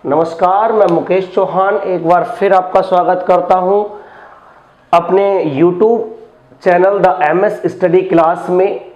नमस्कार, मैं मुकेश चौहान एक बार फिर आपका स्वागत करता हूं अपने YouTube channel the MS study class में।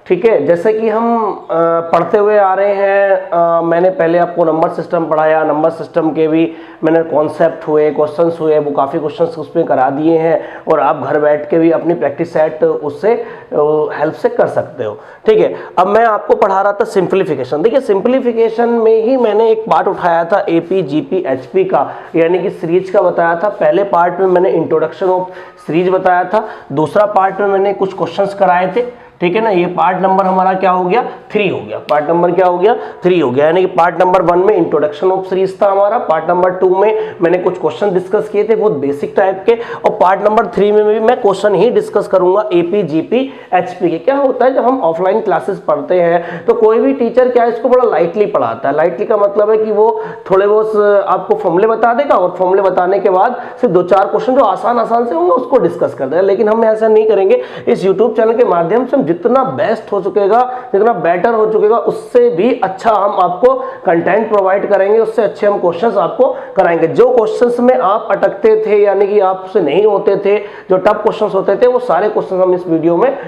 ठीक है, जैसे कि हम पढ़ते हुए आ रहे हैं, मैंने पहले आपको नंबर सिस्टम पढ़ाया, नंबर सिस्टम के भी मैंने कॉन्सेप्ट हुए, क्वेश्चंस हुए, वो काफ़ी क्वेश्चंस उसमें करा दिए हैं और आप घर बैठ के भी अपनी प्रैक्टिस सेट उससे हेल्प से कर सकते हो। ठीक है, अब मैं आपको पढ़ा रहा था सिंप्लीफिकेशन। देखिए, सिंप्लीफिकेशन में ही मैंने एक पार्ट उठाया था AP, GP, HP का, यानी कि सीरीज का बताया था। पहले पार्ट में मैंने इंट्रोडक्शन ऑफ सीरीज बताया था, दूसरा पार्ट में मैंने कुछ क्वेश्चंस कराए थे। ठीक है ना, ये पार्ट नंबर हमारा क्या हो गया, 3 हो गया। पार्ट नंबर क्या हो गया, 3 हो गया। यानी कि पार्ट नंबर 1 में इंट्रोडक्शन ऑफ सीरीज था हमारा, पार्ट नंबर 2 में मैंने कुछ क्वेश्चन डिस्कस किए थे बहुत बेसिक टाइप के, और पार्ट नंबर 3 में भी मैं क्वेश्चन ही डिस्कस करूंगा AP, GP, HP के। क्या होता है, जब हम ऑफलाइन क्लासेस पढ़ते हैं तो कोई भी टीचर क्या है, इसको बड़ा लाइटली पढ़ाता है। लाइटली का मतलब है कि वो थोड़े बहुत आपको फॉर्मूले बता देगा और फॉर्मूले बताने के बाद सिर्फ 2-4 क्वेश्चन जो आसान से होंगे उसको डिस्कस कर देगा। लेकिन हम ऐसा नहीं करेंगे। इस यूट्यूब चैनल के माध्यम से हम जितना बेस्ट हो चुकेगा, जितना बेटर हो चुकेगा, उससे भी अच्छा हम आपको कंटेंट प्रोवाइड करेंगे, उससे अच्छे हम क्वेश्चंस आपको कराएंगे। जो क्वेश्चंस में आप अटकते थे, यानी कि आपसे नहीं होते थे, जो टफ क्वेश्चंस होते थे, वो सारे क्वेश्चंस हम इस वीडियो में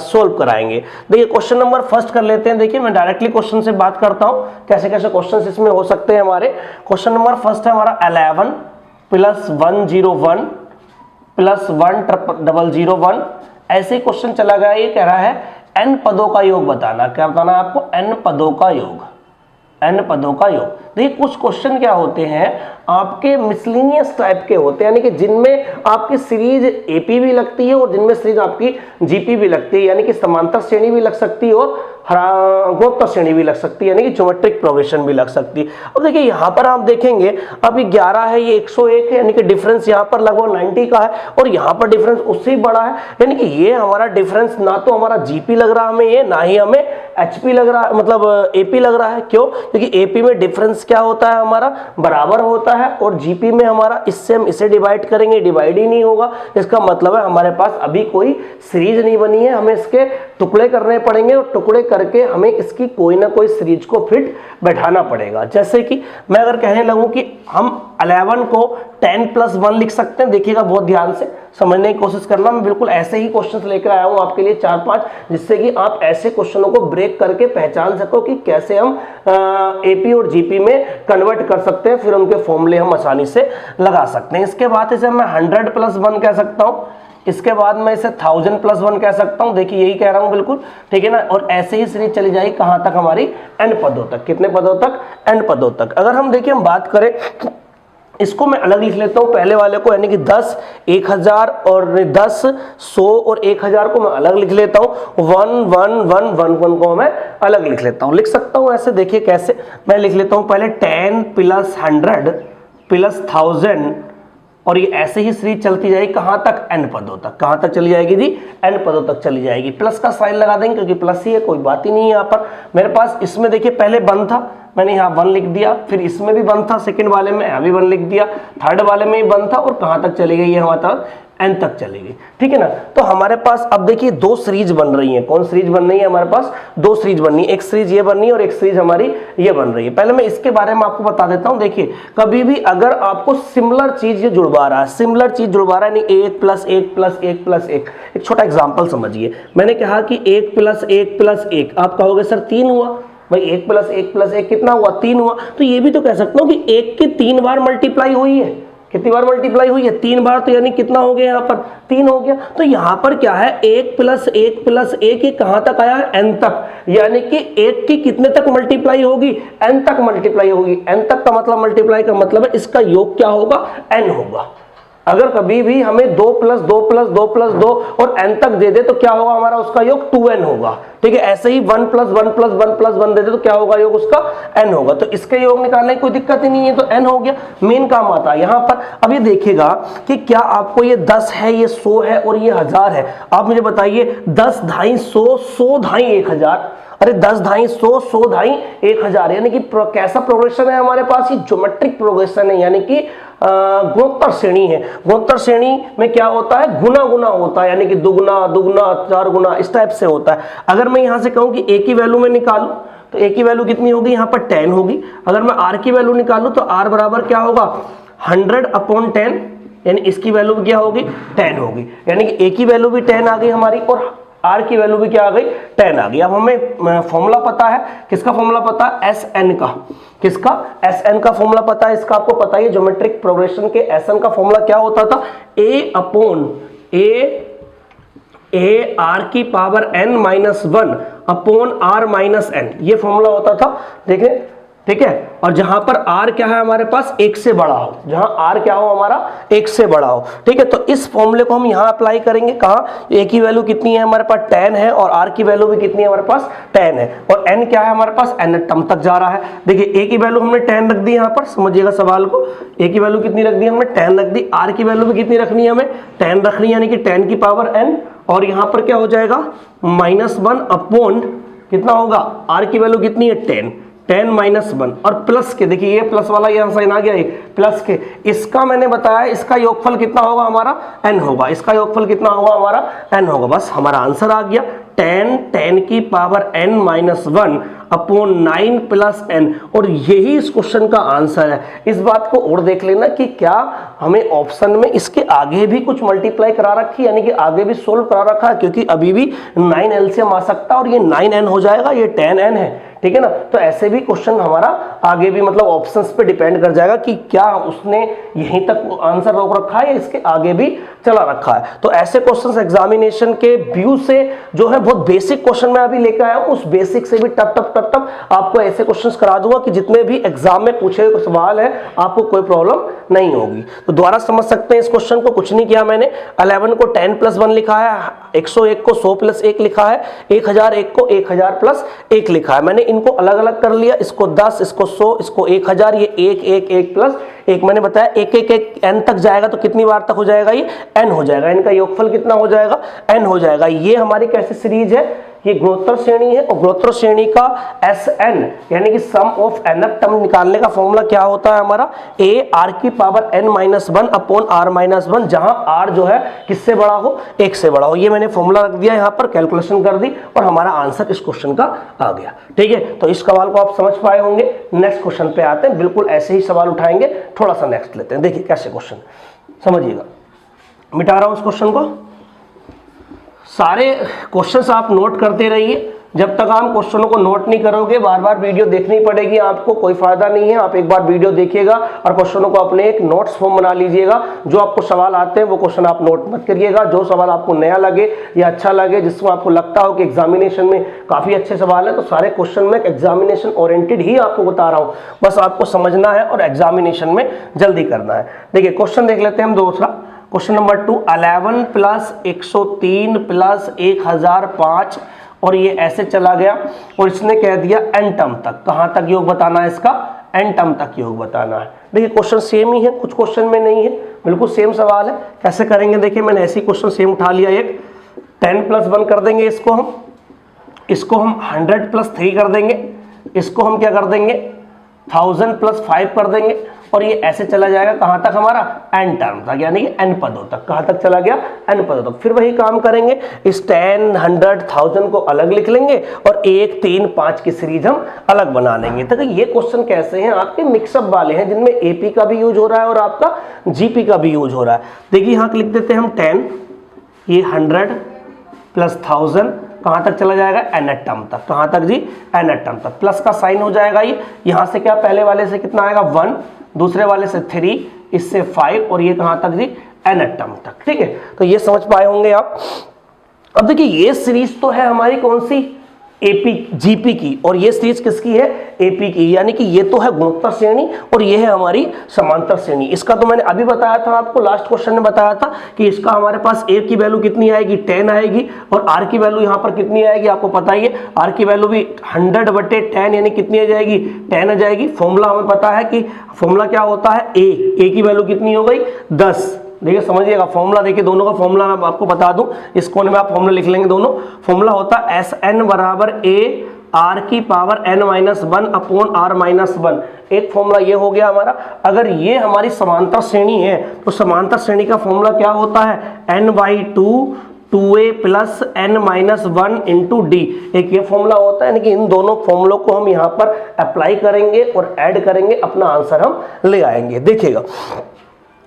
सोल्व कराएंगे। देखिए, क्वेश्चन नंबर फर्स्ट कर लेते हैं। देखिए, मैं डायरेक्टली क्वेश्चन से बात करता हूं, कैसे कैसे क्वेश्चंस इसमें हो सकते हैं हमारे। क्वेश्चन नंबर फर्स्ट है हमारा 11 + 101 + 10001। ऐसे क्वेश्चन चला गया। ये कह रहा है n पदों का योग बताना। क्या बताना है आपको, n पदों का योग, n पदों का योग। देखिए, कुछ क्वेश्चन क्या होते हैं आपके मिसलिनियस टाइप के होते हैं, यानी कि जिनमें आपकी सीरीज AP भी लगती है और जिनमें सीरीज आपकी GP भी लगती है, यानी कि समांतर श्रेणी भी लग सकती है और गुणोत्तर श्रेणी भी लग सकती है, यानी कि ज्योमेट्रिक प्रोग्रेशन भी लग सकती है। अब देखिए, यहाँ पर आप देखेंगे, अब ये 11 है, ये 101 है, यानी कि डिफरेंस यहाँ पर लगभग 90 का है और यहाँ पर डिफरेंस उससे बड़ा है। यानी कि ये हमारा डिफरेंस ना तो हमारा GP लग रहा है हमें, ये ना ही हमें HP लग रहा है, मतलब AP लग रहा है। क्यों? क्योंकि AP में डिफरेंस क्या होता है हमारा, बराबर होता है, और GP में हमारा इससे हम इसे डिवाइड करेंगे, डिवाइड ही नहीं होगा। इसका मतलब है हमारे पास अभी कोई सीरीज नहीं बनी है, हमें इसके टुकड़े करने पड़ेंगे और टुकड़े करके हमें इसकी कोई ना कोई सीरीज को फिट बैठाना पड़ेगा। जैसे कि मैं अगर कहने लगूं कि हम 11 को 10 + 1 लिख सकते हैं। देखिएगा, बहुत ध्यान से समझने की कोशिश करना। मैं बिल्कुल ऐसे ही क्वेश्चंस लेकर आया हूं आपके लिए 4-5, जिससे कि आप ऐसे क्वेश्चनों को ब्रेक करके पहचान सको कि कैसे हम AP और GP में कन्वर्ट कर सकते हैं, फिर उनके फॉर्मूले हम आसानी से लगा सकते हैं। इसके बाद इसे मैं 100 + 1 कह सकता हूं, इसके बाद मैं इसे 1000 + 1 कह सकता हूं। देखिए, यही कह रहा हूं बिल्कुल, ठीक है ना। और ऐसे ही सीरीज चली जाएगी कहां तक, हमारी n पदों तक। कितने पदों तक, n पदों तक। अगर हम देखिए, हम बात करें, इसको मैं अलग लिख लेता हूं पहले वाले को, यानी कि 10, 1000 और 10, 100 और 1000 को मैं अलग लिख लेता हूं। 1 1 1 1 1 को मैं अलग लिख लेता हूं। लिख सकता हूं ऐसे, देखिए कैसे। मैं लिख लेता हूं पहले 10 + 100 + 1000, और ये ऐसे ही सीरीज चलती जाएगी कहां तक, n पदों तक। कहां तक चली जाएगी जी, n पदों तक चली जाएगी। प्लस का साइन लगा देंगे क्योंकि प्लस ही है, कोई बात ही नहीं है यहाँ पर। मेरे पास इसमें देखिए पहले 1 था, मैंने यहाँ 1 लिख दिया, फिर इसमें भी 1 था, सेकंड वाले में यहाँ भी 1 लिख दिया, थर्ड वाले में भी 1 था, और कहां तक चली गई है हमारे पास, n तक चलेगी। ठीक है ना। तो हमारे पास अब देखिए 2 सीरीज बन रही है। कौन सीरीज बन रही है हमारे पास, 2 सीरीज बन रही है। एक सीरीज ये बन रही है और एक सीरीज हमारी ये बन रही है। पहले मैं इसके बारे में आपको बता देता हूं। देखिए, कभी भी अगर आपको सिमिलर चीज ये जुड़वा रहा है, सिमिलर चीज जुड़वा रहा है, यानी 1 + 1 + 1 + 1। एक छोटा एग्जाम्पल समझिए। मैंने कहा कि 1 + 1 + 1, आप कहोगे सर 3 हुआ। भाई 1 + 1 + 1 कितना हुआ, 3 हुआ। तो ये भी तो कह सकता हूं कि 1 की 3 बार मल्टीप्लाई हुई है। कितनी बार मल्टीप्लाई हुई है, 3 बार। तो यानी कितना हो गया यहाँ पर, 3 हो गया। तो यहाँ पर क्या है, 1 + 1 + 1, ये कहां तक आया है, n तक। यानी कि 1 की कितने तक मल्टीप्लाई होगी, n तक मल्टीप्लाई होगी। n तक का मतलब, मल्टीप्लाई का मतलब है इसका योग क्या होगा, n होगा। अगर कभी भी हमें 2 + 2 + 2 + 2 और n तक दे दे तो क्या होगा हमारा, उसका योग 2n होगा। ठीक है, ऐसे ही 1 + 1 + 1 + 1 दे दे तो क्या होगा योग उसका, n होगा। तो इसके योग निकालने की कोई दिक्कत ही नहीं है, तो n हो गया। मेन काम आता है यहाँ पर। अब ये देखिएगा कि क्या आपको ये 10 है, ये 100 है और ये 1000 है। आप मुझे बताइए, 10 ढाई 100, 100 ढाई 1000। अरे 10 ढाई 100, 100 ढाई 1000, यानी कि कैसा प्रोग्रेशन है हमारे पास, ये ज्योमेट्रिक प्रोग्रेशन है, यानी कि गुणोत्तर श्रेणी है। गुणोत्तर श्रेणी में क्या होता है, गुना गुना होता है, यानी कि दुगुना दुगुना 4 गुना, इस टाइप से होता है। अगर मैं यहां से कहूं कि a की वैल्यू में निकालूं तो a की वैल्यू कितनी होगी, यहाँ पर 10 होगी। अगर मैं r की वैल्यू निकालूं तो r बराबर क्या होगा 100/10, यानी इसकी वैल्यू भी क्या होगी 10 होगी, यानी कि a की वैल्यू भी 10 आ गई हमारी और r की वैल्यू भी क्या आ गई 10 आ गई। अब हमें फॉर्मूला पता है, किसका फॉर्मूला पता है, Sn का। किसका, Sn का फॉर्मूला पता है, इसका आपको पता ही है, ज्योमेट्रिक प्रोग्रेशन के Sn का फॉर्मूला क्या होता था, a r की पावर n-1 अपॉन r-n, ये फॉर्मूला होता था, देखें, ठीक है। और जहां पर r क्या है हमारे पास 1 से बड़ा हो, जहां r क्या हो हमारा 1 से बड़ा हो, ठीक है। तो इस फॉर्मूले को हम यहां अप्लाई करेंगे, कहां, a की वैल्यू कितनी है हमारे पास 10 है और r की वैल्यू भी कितनी है हमारे पास 10 है और n क्या है हमारे पास n टर्म तक जा रहा है। देखिए a की वैल्यू हमने 10 रख दी, यहां पर समझिएगा सवाल को, a की वैल्यू कितनी रख दी हमने 10 रख दी, r की वैल्यू भी कितनी रखनी है हमें 10 रखनी है, यानी कि 10 की पावर n और यहां पर क्या हो जाएगा -1 अपॉन कितना होगा, r की वैल्यू कितनी है 10 और प्लस के, देखिए ये प्लस वाला यहाँ साइन आ गया, ये प्लस के, इसका मैंने बताया इसका योगफल कितना होगा हमारा n होगा, इसका योगफल कितना होगा हमारा n होगा। बस हमारा आंसर आ गया 10 की पावर n-1 अपॉन 9 + n, और यही इस क्वेश्चन का आंसर है। इस बात को और देख लेना कि क्या हमें ऑप्शन में इसके आगे भी कुछ मल्टीप्लाई करा रखी है, यानी कि आगे भी सोल्व करा रखा है, क्योंकि अभी भी 9 एलसीएम आ सकता है और ये 9n हो जाएगा, ये 10n है, ठीक है ना। तो ऐसे भी क्वेश्चन हमारा आगे भी मतलब ऑप्शंस पे डिपेंड कर जाएगा कि क्या उसने यहीं तक आंसर रोक रखा है या इसके आगे भी चला रखा है। तो ऐसे क्वेश्चंस एग्जामिनेशन के व्यू से जो है बहुत बेसिक क्वेश्चन मैं अभी लेकर आया हूं, उस बेसिक से भी टप आपको ऐसे क्वेश्चंस करा दूंगा कि जितने भी एग्जाम में पूछे हुए सवाल है आपको कोई प्रॉब्लम नहीं होगी। तो दोबारा समझ सकते हैं इस क्वेश्चन को, कुछ नहीं किया मैंने, 11 को 10 + 1 लिखा है, 101 को 100 + 1 लिखा है, 1001 को 1000 + 1 लिखा है। मैंने इनको अलग अलग कर लिया, इसको 10, इसको 100, इसको 1000, ये 1 1 1 + 1 मैंने बताया 1 1 1 n तक जाएगा तो कितनी बार तक हो जाएगा, ये n हो जाएगा, इनका योगफल कितना हो जाएगा n हो जाएगा। ये हमारी कैसी सीरीज है, ये गुणोत्तर श्रेणी है और गुणोत्तर श्रेणी का Sn यानी कि सम ऑफ nth टर्म निकालने का फॉर्मूला क्या होता है हमारा, a r की पावर n-1 अपॉन r-1, जहां r जो है किससे बड़ा हो 1 से बड़ा हो। ये मैंने फॉर्मूला रख दिया, यहां पर कैलकुलेशन कर दी और हमारा आंसर इस क्वेश्चन का आ गया, ठीक है। तो इस सवाल को आप समझ पाए होंगे। नेक्स्ट क्वेश्चन पे आते हैं, बिल्कुल ऐसे ही सवाल उठाएंगे, थोड़ा सा नेक्स्ट लेते हैं। देखिए कैसे क्वेश्चन, समझिएगा, मिटा रहा हूं उस क्वेश्चन को, सारे क्वेश्चंस आप नोट करते रहिए। जब तक आप क्वेश्चनों को नोट नहीं करोगे बार बार वीडियो देखनी पड़ेगी आपको, कोई फायदा नहीं है। आप एक बार वीडियो देखिएगा और क्वेश्चनों को अपने एक नोट्स फॉर्म बना लीजिएगा। जो आपको सवाल आते हैं वो क्वेश्चन आप नोट मत करिएगा, जो सवाल आपको नया लगे या अच्छा लगे, जिसमें आपको लगता हो कि एग्जामिनेशन में काफी अच्छे सवाल है, तो सारे क्वेश्चन में एग्जामिनेशन ओरिएंटेड ही आपको बता रहा हूँ, बस आपको समझना है और एग्जामिनेशन में जल्दी करना है। देखिए क्वेश्चन देख लेते हैं हम दूसरा, क्वेश्चन नंबर 2, 11 + 103 + 1005 और ये ऐसे चला गया और इसने कह दिया n टर्म तक, कहां तक योग बताना है इसका, n टर्म तक योग बताना है। देखिए क्वेश्चन सेम ही है, कुछ क्वेश्चन में नहीं है, बिल्कुल सेम सवाल है। कैसे करेंगे, देखिए मैंने ऐसे ही क्वेश्चन सेम उठा लिया, एक 10 + 1 कर देंगे, इसको हम 100 + 3 कर देंगे, इसको हम क्या कर देंगे 1000 + 5 कर देंगे और ये ऐसे चला जाएगा कहां तक हमारा n टर्म तक, यानी कि n पदों तक। कहां तक चला गया, n पदों तक। फिर वही काम करेंगे, इस 10, 100, 1000 को अलग लिख लेंगे और 1, 3, 5 की सीरीज हम अलग बना लेंगे। तो ये क्वेश्चन कैसे हैं, आपके मिक्सअप वाले हैं, जिनमें एपी का भी यूज हो रहा है और आपका जीपी का भी यूज हो रहा है। देखिए यहाँ लिख देते हैं हम 10, ये 100 + 1000 कहां तक चला जाएगा, nth टर्म तक। कहां तक जी, nth टर्म तक। प्लस का साइन हो जाएगा, ये यहां से क्या पहले वाले से कितना आएगा 1, दूसरे वाले से 3, इससे 5 और ये कहां तक जी nth टर्म तक, ठीक है। तो ये समझ पाए होंगे आप। अब देखिए ये सीरीज तो है हमारी कौन सी, एपी जीपी की, और ये सीरीज किसकी है, एपी की, यानी कि ये तो है गुणोत्तर श्रेणी और ये है हमारी समांतर श्रेणी। इसका तो मैंने अभी बताया था आपको, लास्ट क्वेश्चन में बताया था कि इसका हमारे पास ए की वैल्यू कितनी आएगी 10 आएगी और आर की वैल्यू यहाँ पर कितनी आएगी आपको पता ही है, आर की वैल्यू भी 100/10 यानी कितनी आ जाएगी 10 आ जाएगी। फॉर्मूला हमें पता है कि फॉर्मूला क्या होता है, ए की वैल्यू कितनी हो गई 10। देखिए समझिएगा फॉर्मूला, देखिए दोनों का फॉर्मूला मैं आपको बता दूं, इस कोने में आप फॉर्मूला लिख लेंगे दोनों। फॉर्मूला होता है Sn = a r की पावर n-1 अपॉन r-1। एक फॉर्मूला ये हो गया हमारा। अगर ये हमारी समांतर श्रेणी है तो समांतर श्रेणी का फॉर्मूला क्या होता है, n/2 2a plus n minus 1 into D, एक ये फॉर्मूला होता है, यानी कि इन दोनों फॉर्मूलों को हम यहाँ पर अप्लाई करेंगे और ऐड करेंगे, अपना आंसर हम ले आएंगे। देखिएगा,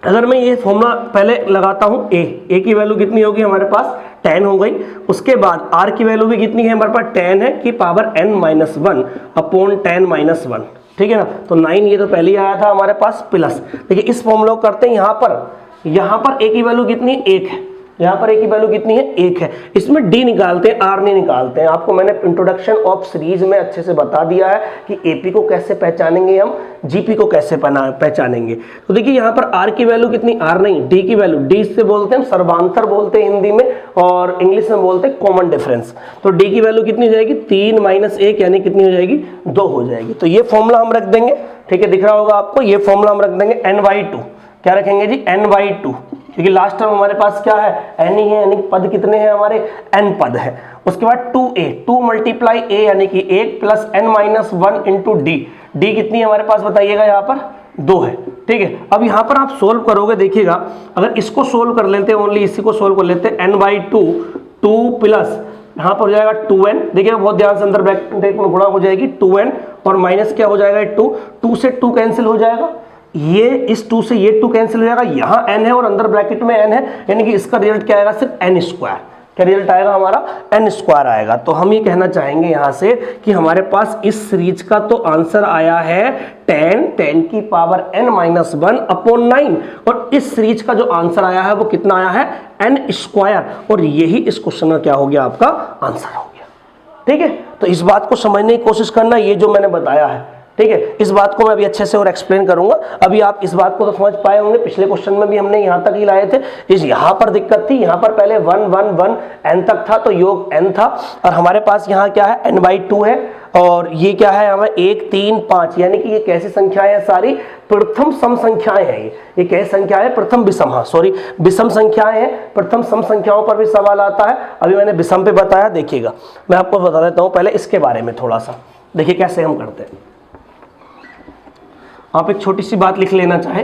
अगर मैं ये फॉर्मूला पहले लगाता हूँ, a की वैल्यू कितनी होगी हमारे पास 10 हो गई, उसके बाद r की वैल्यू भी कितनी है हमारे पास 10 है की power n minus 1 upon 10 minus 1, ठीक है ना, तो 9 ये तो पहले ही आया था हमारे पास प्लस। देखिए इस फॉर्मूला को करते हैं, यहाँ पर a की वैल्यू कितनी 1 है, यहाँ पर a की वैल्यू कितनी है 1 है, इसमें d निकालते हैं, r नहीं निकालते हैं। आपको मैंने इंट्रोडक्शन ऑफ सीरीज में अच्छे से बता दिया है कि AP को कैसे पहचानेंगे हम, GP को कैसे पहचानेंगे। तो देखिए यहाँ पर r की वैल्यू कितनी, r नहीं d की वैल्यू, d से बोलते हैं हम सर्वांतर बोलते हैं हिंदी में, और इंग्लिश में बोलते हैं कॉमन डिफरेंस। तो d की वैल्यू कितनी हो जाएगी 3 माइनस 1 यानी कितनी हो जाएगी 2 हो जाएगी। तो ये फॉर्मूला हम रख देंगे, ठीक है, दिख रहा होगा आपको, ये फॉर्मूला हम रख देंगे n/2, क्या रखेंगे जी n/2, क्योंकि लास्ट टर्म हमारे पास क्या है n ही है, यानी पद कितने हैं हमारे n पद है। उसके बाद 2a, 2 मल्टीप्लाई a यानी कि 1 plus n minus 1 into D, D कितनी है हमारे पास बताइएगा, यहाँ पर 2 है, ठीक है। अब यहाँ पर आप सोल्व करोगे, देखिएगा अगर इसको सोल्व कर लेते हैं, ओनली इसी को सोल्व कर लेते हैं, n/2 2 प्लस यहाँ पर हो जाएगा 2n, देखिए बहुत ध्यान से अंदर ब्रैकेट में गुणा हो जाएगी 2n और माइनस क्या हो जाएगा 2 से 2 कैंसिल हो जाएगा, ये इस 2 से ये 2 कैंसिल हो जाएगा, यहाँ n है और अंदर ब्रैकेट में n है, यानी कि इसका रिजल्ट क्या आएगा सिर्फ n स्क्वायर, क्या रिजल्ट आएगा हमारा n स्क्वायर आएगा। तो हम ये कहना चाहेंगे यहाँ से कि हमारे पास इस सीरीज का तो आंसर आया है 10 की पावर n माइनस 1 अपॉन 9, और इस सीरीज का जो आंसर आया है वो कितना आया है n स्क्वायर, और यही इस क्वेश्चन का क्या हो गया आपका आंसर हो गया, ठीक है। तो इस बात को समझने की कोशिश करना, ये जो मैंने बताया है, ठीक है, इस बात को मैं अभी अच्छे से और एक्सप्लेन करूंगा। अभी आप इस बात को तो समझ पाए होंगे, पिछले क्वेश्चन में भी हमने यहाँ तक ही लाए थे, यहाँ पर दिक्कत थी, यहाँ पर पहले 1 1 1 n तक था तो योग n था, और हमारे पास यहाँ क्या है n/2 है, और ये क्या है हमें 1 3 5, यानी कि ये कैसी संख्याएं हैं सारी प्रथम सम संख्याएं हैं, ये कैसी संख्या है प्रथम विषम, हाँ सॉरी विषम संख्याएं हैं, प्रथम सम संख्याओं पर भी सवाल आता है। अभी मैंने विषम पे बताया, देखिएगा मैं आपको बता देता हूँ पहले इसके बारे में थोड़ा सा, देखिए कैसे हम करते हैं। आप एक छोटी सी बात लिख लेना चाहे,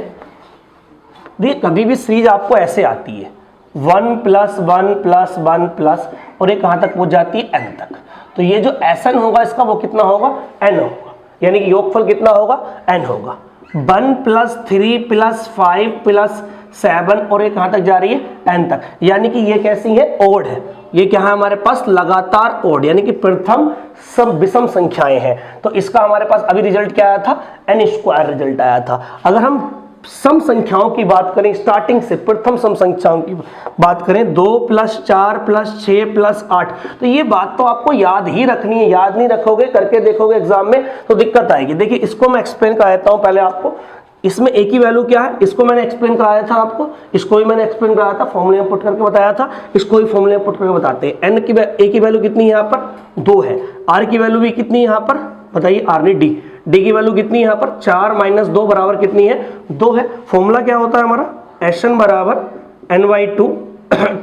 देखिए कभी भी सीरीज आपको ऐसे आती है 1 प्लस 1 प्लस 1 प्लस, और ये कहाँ तक पहुँच जाती है n तक, तो ये जो Sn होगा इसका वो कितना होगा n होगा, यानी कि योगफल कितना होगा n होगा। 1 प्लस 3 प्लस 5 प्लस 7, और ये कहाँ तक जा रही है n तक, यानी कि ये कैसी है ओड है, ये क्या है हमारे पास लगातार ओड, यानी कि प्रथम सब विषम संख्याएं हैं। तो इसका हमारे पास अभी रिजल्ट क्या आया था n स्क्वायर रिजल्ट आया था। अगर हम सम संख्याओं की बात करें, स्टार्टिंग से प्रथम सम संख्याओं की बात करें, 2 प्लस 4 प्लस 6 प्लस 8, तो ये बात तो आपको याद ही रखनी है, याद नहीं रखोगे करके देखोगे एग्जाम में तो दिक्कत आएगी। देखिए इसको मैं एक्सप्लेन करा देता हूँ पहले आपको, इसमें a की वैल्यू क्या है, इसको मैंने एक्सप्लेन कराया था आपको, इसको भी मैंने एक्सप्लेन कराया था, फॉर्मूले में पुट करके बताया था, इसको भी फॉर्मूले में पुट करके बताते हैं। a की वैल्यू कितनी है यहाँ पर 2 है, r की वैल्यू भी कितनी है यहाँ पर बताइए, r नहीं d की वैल्यू कितनी है यहाँ पर 4 माइनस 2 बराबर कितनी है 2 है। फॉर्मूला क्या होता है हमारा Sn बराबर n/2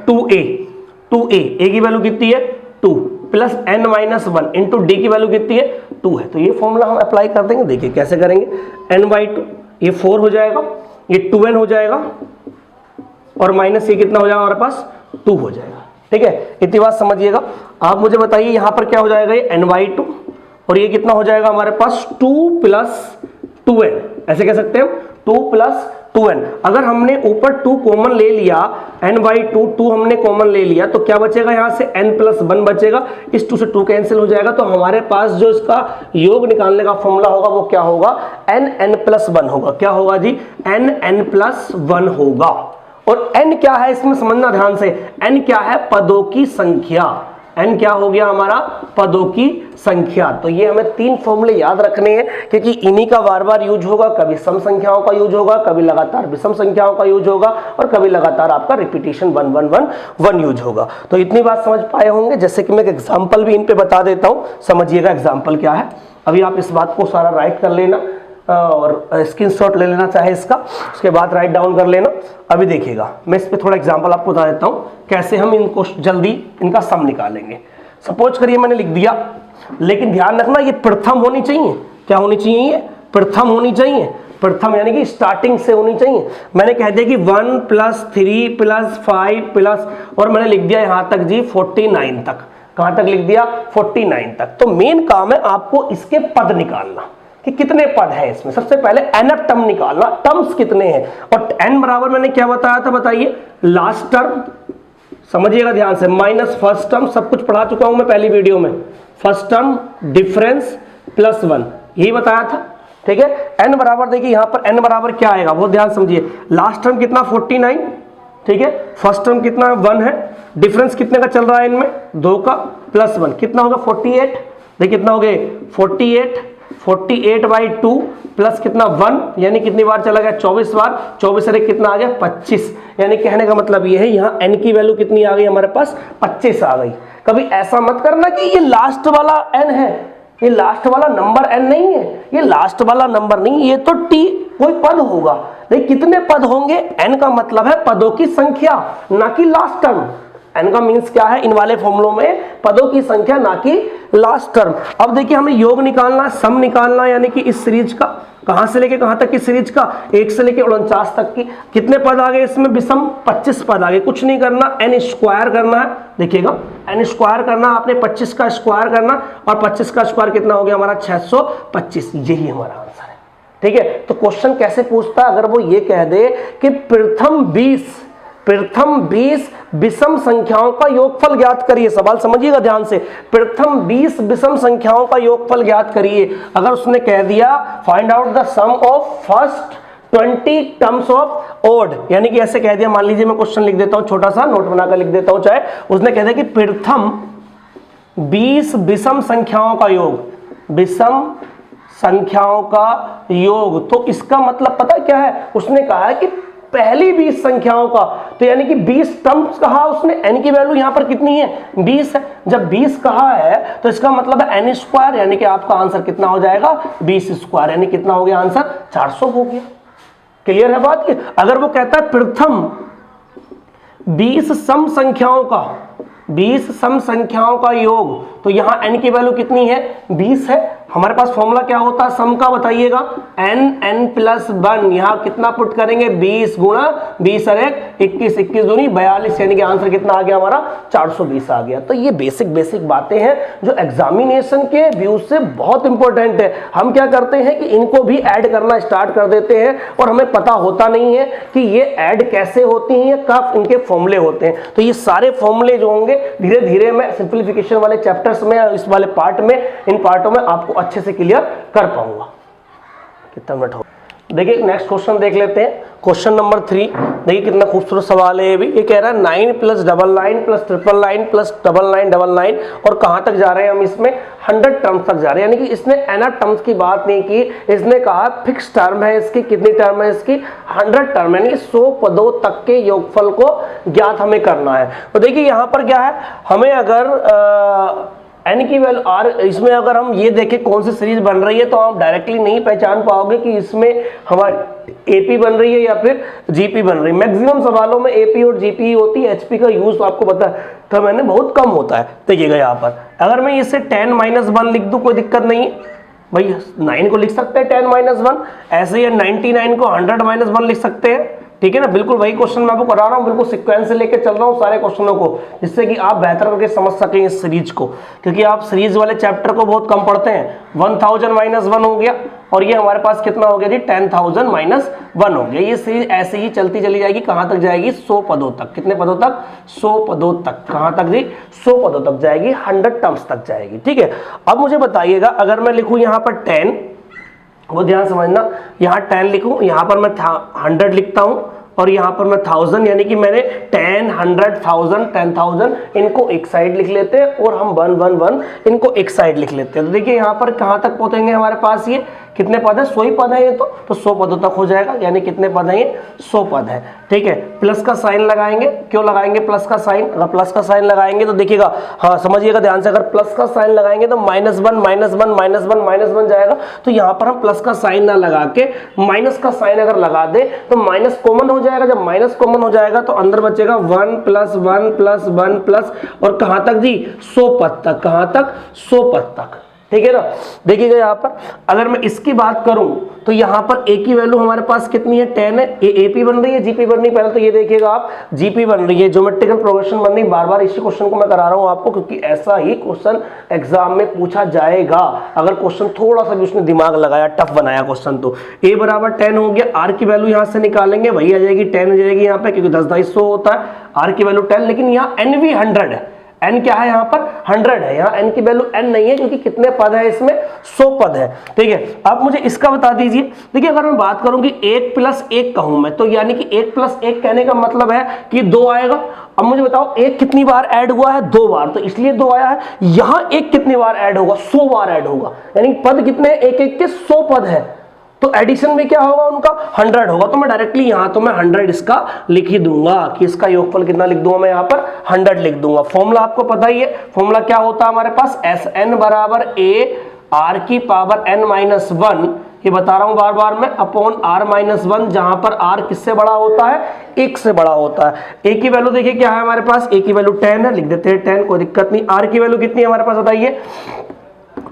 2a a की वैल्यू कितनी है 2 plus n minus 1 into D की वैल्यू कितनी है 2 है। तो ये फॉर्मूला हम अप्लाई कर देंगे, देखिए कैसे करेंगे, n/2 ये 4 हो जाएगा, ये 2n हो जाएगा, और माइनस ये कितना हो जाएगा हमारे पास 2 हो जाएगा, ठीक है। इतनी बात समझिएगा। आप मुझे बताइए यहाँ पर क्या हो जाएगा, ये n/2 और ये कितना हो जाएगा हमारे पास 2 प्लस 2n, ऐसे कह सकते हैं 2 प्लस 2n। अगर हमने ऊपर 2 कॉमन ले लिया, n/2 2 हमने कॉमन ले लिया, तो क्या बचेगा यहाँ से n प्लस 1 बचेगा, इस 2 से 2 कैंसिल हो जाएगा, तो हमारे पास जो इसका योग निकालने का फॉर्मूला होगा वो क्या होगा n प्लस 1 होगा। क्या होगा जी n प्लस 1 होगा। और n क्या है इसमें समझना ध्यान से, n क्या है पदों की संख्या, n क्या हो गया हमारा पदों की संख्या। तो ये हमें 3 फॉर्मूले याद रखने हैं, क्योंकि इन्हीं का बार बार यूज होगा, कभी सम संख्याओं का यूज होगा, कभी लगातार विषम संख्याओं का यूज होगा, और कभी लगातार आपका रिपीटिशन 1 1 1 1 यूज होगा। तो इतनी बात समझ पाए होंगे। जैसे कि मैं एक एग्जाम्पल भी इन पे बता देता हूँ, समझिएगा एग्जाम्पल क्या है। अभी आप इस बात को सारा राइट कर लेना और स्क्रीनशॉट ले लेना चाहे इसका, उसके बाद राइट डाउन कर लेना। अभी देखिएगा मैं इस पे थोड़ा एग्जांपल आपको बता देता हूँ कैसे हम इनको जल्दी इनका सम निकालेंगे। सपोज करिए मैंने लिख दिया, लेकिन ध्यान रखना ये प्रथम होनी चाहिए, क्या होनी चाहिए, ये प्रथम होनी चाहिए। प्रथम यानी कि स्टार्टिंग से होनी चाहिए। मैंने कह दिया कि 1 + 3 + 5 प्लस, और मैंने लिख दिया यहां तक जी 49 तक। कहां तक लिख दिया? 49 तक। तो मेन काम है आपको इसके पद निकालना कि कितने पद हैं इसमें। सबसे पहले nth टर्म निकालना, टर्म्स कितने हैं। और n बराबर मैंने क्या बताया था, बताइए? लास्ट टर्म, समझिएगा ध्यान से, माइनस फर्स्ट टर्म, सब कुछ पढ़ा चुका हूं मैं पहली वीडियो में। फर्स्ट टर्म डिफरेंस +1, यही बताया था, ठीक है। n बराबर देखिए यहां पर n बराबर क्या आएगा वो ध्यान समझिए। लास्ट टर्म कितना? 49, ठीक है। फर्स्ट टर्म कितना? 1 है। डिफरेंस कितने का चल रहा है इनमें? 2 का, +1 कितना होगा? 48। देखिए कितना हो गए? 48/2 प्लस कितना? 1, यानी कितनी बार चला गया? 24 बार। 24 से कितना आ गया? 25। यानी कहने का मतलब ये है यहाँ n की वैल्यू कितनी आ गई हमारे पास? 25 आ गई। कभी ऐसा मत करना कि ये लास्ट वाला n है, ये लास्ट वाला नंबर n नहीं है, ये लास्ट वाला नंबर नहीं, ये तो t कोई पद होगा। देखिए कितने पद होंगे? n का मतलब है पदों की संख्या, ना कि लास्ट टर्म। n का मीन्स क्या है इन वाले फॉर्मूलों में? पदों की संख्या, ना कि लास्ट टर्म। अब देखिए हमें योग निकालना, सम निकालना, यानी कि इस सीरीज का कहां से लेके कहां तक की सीरीज का? 1 से लेके 49 तक की। कितने पद आ गए इसमें? विषम 25 पद आ गए। कुछ नहीं करना, n स्क्वायर करना है। देखिएगा n स्क्वायर करना आपने, 25 का स्क्वायर करना, और 25 का स्क्वायर कितना हो गया हमारा? 625। यही हमारा आंसर है, ठीक है। तो क्वेश्चन कैसे पूछता है? अगर वो ये कह दे कि प्रथम 20 विषम संख्याओं का योगफल ज्ञात करिए। सवाल समझिएगा ध्यान से, प्रथम 20 विषम संख्याओं का योगफल ज्ञात करिए। अगर उसने कह दिया find out the sum of first 20 terms of odd, यानी कि ऐसे कह दिया, मान लीजिए मैं क्वेश्चन लिख देता हूं, छोटा सा नोट बनाकर लिख देता हूं, चाहे उसने कह दिया कि प्रथम 20 विषम संख्याओं का योग, विषम संख्याओं का योग, तो इसका मतलब पता क्या है? उसने कहा है कि पहली 20 संख्याओं का, तो यानी कि 20 टर्म्स कहा उसने। n की वैल्यू यहां पर कितनी है? 20 है। जब 20 कहा है तो इसका मतलब है n स्क्वायर, यानी कि आपका आंसर कितना हो जाएगा? 20 स्क्वायर, यानी कितना हो गया आंसर? 400 हो गया। क्लियर है बात की? अगर वो कहता है प्रथम 20 सम संख्याओं का, 20 सम संख्याओं का योग, तो यहां n की वैल्यू कितनी है? 20 है। हमारे पास फॉर्मूला क्या होता है सम का, बताइएगा? n + 1। यहां कितना पुट करेंगे? 20 गुणा 20 और 1 21, 21 दूनी 42, यानी कि आंसर कितना आ गया हमारा? 420 आ गया। तो ये बेसिक बातें हैं जो एग्जामिनेशन के व्यू से बहुत इंपॉर्टेंट है। हम क्या करते हैं कि इनको भी ऐड करना स्टार्ट कर देते हैं, और हमें पता होता नहीं है कि ये ऐड कैसे होती हैं, कब इनके फॉर्मूले होते हैं। तो ये सारे फॉर्मूले जो होंगे धीरे धीरे मैं सिंप्लीफिकेशन वाले चैप्टर्स में, इस वाले पार्ट में, इन पार्टों में आपको अच्छे से क्लियर कर पाऊंगा। कितना मिनट हो? देखिए नेक्स्ट क्वेश्चन देख लेते हैं, क्वेश्चन नंबर 3। देखिए कितना खूबसूरत सवाल है ये भी। ये कह रहा है 9 + 99 + 999 + 9999, और कहां तक जा रहे हैं हम इसमें? 100 टर्म्स तक जा रहे हैं। यानी कि इसने nth टर्म्स की बात नहीं की, इसने कहा फिक्स टर्म है इसकी। कितनी टर्म है इसकी? 100 टर्म, यानी 100 पदों तक के योगफल को ज्ञात हमें करना है। तो देखिए यहां पर क्या है, हमें अगर n की वैल्यू r, इसमें अगर हम ये देखें कौन सी सीरीज बन रही है, तो आप डायरेक्टली नहीं पहचान पाओगे कि इसमें हमारी एपी बन रही है या फिर जीपी बन रही है। मैक्सिमम सवालों में एपी और जीपी होती है, एचपी का यूज आपको पता है, तो मैंने बहुत कम होता है। देखिएगा यहाँ पर अगर मैं इसे 10 - 1 लिख दूं, कोई दिक्कत नहीं है भाई। 9 को लिख सकते हैं 10 - 1, ऐसे ही 99 को 100 - 1 लिख सकते हैं, ठीक है ना। बिल्कुल वही क्वेश्चन मैं आपको करा रहा हूँ, बिल्कुल सीक्वेंस से लेके चल रहा हूँ सारे क्वेश्चनों को, जिससे कि आप बेहतर करके समझ सकें इस सीरीज को, क्योंकि आप सीरीज वाले चैप्टर को बहुत कम पढ़ते हैं। 1000 - 1 हो गया, और ये हमारे पास कितना हो गया जी? 10000 - 1 हो गया। ये सीरीज ऐसे ही चलती चली जाएगी, कहाँ तक जाएगी? 100 पदों तक। कितने पदों तक? 100 पदों तक। कहाँ तक जी? 100 पदों तक जाएगी, 100 टर्म्स तक जाएगी, ठीक है। अब मुझे बताइएगा, अगर मैं लिखूँ यहाँ पर 10, वो ध्यान समझना, यहाँ 10 लिखूँ, यहाँ पर मैं 100 लिखता हूँ, और यहाँ पर मैं 1000, यानी कि मैंने 10, 100, 1000, 10,000 इनको एक साइड लिख लेते हैं, और हम 111 इनको एक साइड लिख लेते हैं। तो देखिए यहाँ पर कहाँ तक पहुँचेंगे हमारे पास? ये कितने पद है? 100 ही पद है ये, तो 100 पदों तक हो जाएगा। यानी कितने पद है ये? 100 पद है, ठीक है। प्लस का साइन लगाएंगे, क्यों लगाएंगे प्लस का साइन? अगर प्लस का साइन लगाएंगे तो देखिएगा, हाँ समझिएगा ध्यान से, अगर प्लस का साइन लगाएंगे तो -1 जाएगा। तो यहाँ पर हम प्लस का साइन ना लगा के माइनस का साइन अगर लगा दे तो माइनस कॉमन हो जाएगा। जब माइनस कॉमन हो जाएगा तो अंदर बचेगा 1 + 1 + 1 प्लस, और कहाँ तक जी? 100 पद तक। कहाँ तक? 100 पद तक। ठीक है ना। देखिएगा यहाँ पर अगर मैं इसकी बात करूं तो यहाँ पर ए की वैल्यू हमारे पास कितनी है 10 है। ये एपी बन रही है जीपी बन रही है, पहले तो ये देखिएगा आप जीपी बन रही है, ज्योमेट्रिकल प्रोग्रेशन बन रही है। बार बार इसी क्वेश्चन को मैं करा रहा हूं आपको क्योंकि ऐसा ही क्वेश्चन एग्जाम में पूछा जाएगा अगर क्वेश्चन थोड़ा सा भी उसने दिमाग लगाया, टफ बनाया क्वेश्चन। तो ए बराबर 10 हो गया, आर की वैल्यू यहाँ से निकालेंगे, वही आ जाएगी 10 हो जाएगी यहाँ पे क्योंकि 10/200 होता है, आर की वैल्यू 10। लेकिन यहाँ एन भी 100 है, n क्या है यहाँ पर 100 है, यहाँ n की वैल्यू n नहीं है क्योंकि कितने पद है इसमें 100 पद है। ठीक है, अब मुझे इसका बता दीजिए। देखिए अगर मैं बात करूं कि 1 + 1 कहूं मैं, तो यानी कि 1 + 1 कहने का मतलब है कि 2 आएगा। अब मुझे बताओ 1 कितनी बार ऐड हुआ है 2 बार, तो इसलिए 2 आया है। यहाँ 1 कितनी बार ऐड होगा 100 बार ऐड होगा, यानी पद कितने एक एक के 100 पद है, तो एडिशन में क्या होगा उनका 100 होगा। तो मैं डायरेक्टली यहां तो मैं 100 इसका लिख ही दूंगा कि इसका योगफल कितना लिख दूंगा मैं यहाँ पर 100 लिख दूंगा। फॉर्मूला आपको पता ही है, फॉर्मूला क्या होता है हमारे पास Sn बराबर a r की पावर n-1, ये बता रहा हूं बार बार मैं, अपॉन r-1, जहां पर r किससे बड़ा होता है 1 से बड़ा होता है। a की वैल्यू देखिए क्या है हमारे पास, a की वैल्यू 10 है, लिख देते हैं 10, कोई दिक्कत नहीं। r की वैल्यू कितनी है हमारे पास बताइए,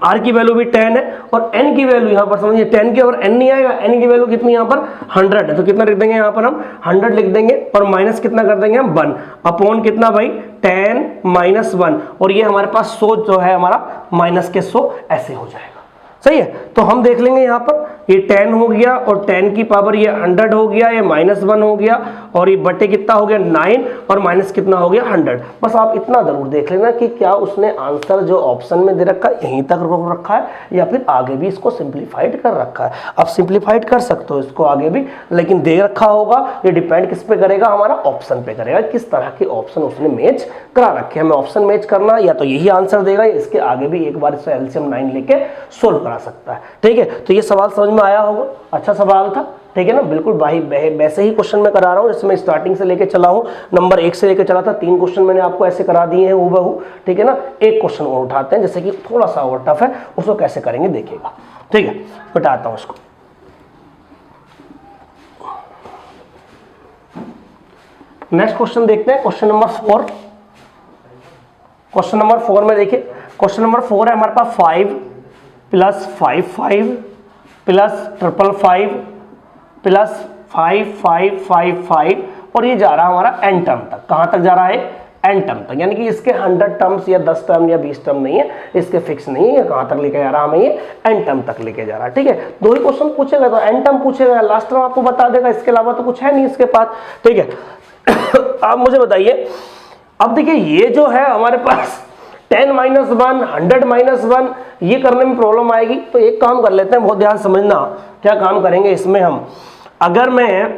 r की वैल्यू भी 10 है और n की वैल्यू यहाँ पर समझिए 10 के और n नहीं आएगा, n की वैल्यू कितनी यहाँ पर 100 है, तो कितना लिख देंगे यहाँ पर हम 100 लिख देंगे और माइनस कितना कर देंगे हम 1 अपॉन कितना भाई 10 - 1, और ये हमारे पास 100 जो है हमारा माइनस के 100 ऐसे हो जाएगा। सही है, तो हम देख लेंगे यहाँ पर ये 10 हो गया और 10 की पावर ये 100 हो गया, ये -1 हो गया और ये बटे कितना हो गया 9 और माइनस कितना हो गया 100। बस आप इतना जरूर देख लेना कि क्या उसने आंसर जो ऑप्शन में दे रखा है यहीं तक रोक रखा है या फिर आगे भी इसको सिंप्लीफाइड कर रखा है। आप सिंप्लीफाइड कर सकते हो इसको आगे भी, लेकिन दे रखा होगा, ये डिपेंड किस पे करेगा, हमारा ऑप्शन पे करेगा, किस तरह के ऑप्शन उसने मैच करा रखे हैं। हमें ऑप्शन मैच करना या तो यही आंसर देगा या इसके आगे भी एक बार इससे एलसीएम 9 लेके सोल्व करा सकता है। ठीक है, तो ये सवाल समझ में आया होगा, अच्छा सवाल था। ठीक है ना, बिल्कुल भाई वैसे ही क्वेश्चन मैं करा रहा हूँ जैसे मैं स्टार्टिंग से लेके चला हूँ, नंबर 1 से लेके चला था। 3 क्वेश्चन मैंने आपको ऐसे करा दिए हैं हूबहू। ठीक है ना, एक क्वेश्चन और उठाते हैं जैसे कि थोड़ा सा और टफ है, उसको कैसे करेंगे देखिएगा। ठीक है, बताता हूँ उसको। नेक्स्ट क्वेश्चन देखते हैं, क्वेश्चन नंबर 4। क्वेश्चन नंबर 4 में देखिए, क्वेश्चन नंबर 4 है हमारे पास 5 + 5 5 + 5 5 + 5 5 5 5 और ये जा रहा है हमारा n टर्म तक। कहां तक जा रहा है n टर्म तक, यानी कि इसके 100 टर्म्स या 10 टर्म या 20 टर्म नहीं है, इसके फिक्स नहीं है, कहां तक लेके जा रहा है हमें ये n टर्म तक लेके जा रहा है। ठीक है, 2 ही क्वेश्चन पूछेगा तो n टर्म पूछेगा, लास्ट टर्म आपको बता देगा, इसके अलावा तो कुछ है नहीं इसके पास। ठीक है आप मुझे बताइए, अब देखिए ये जो है हमारे पास 10 - 1 100 - 1 ये करने में प्रॉब्लम आएगी। तो एक काम कर लेते हैं, बहुत ध्यान समझना क्या काम करेंगे इसमें हम। अगर मैं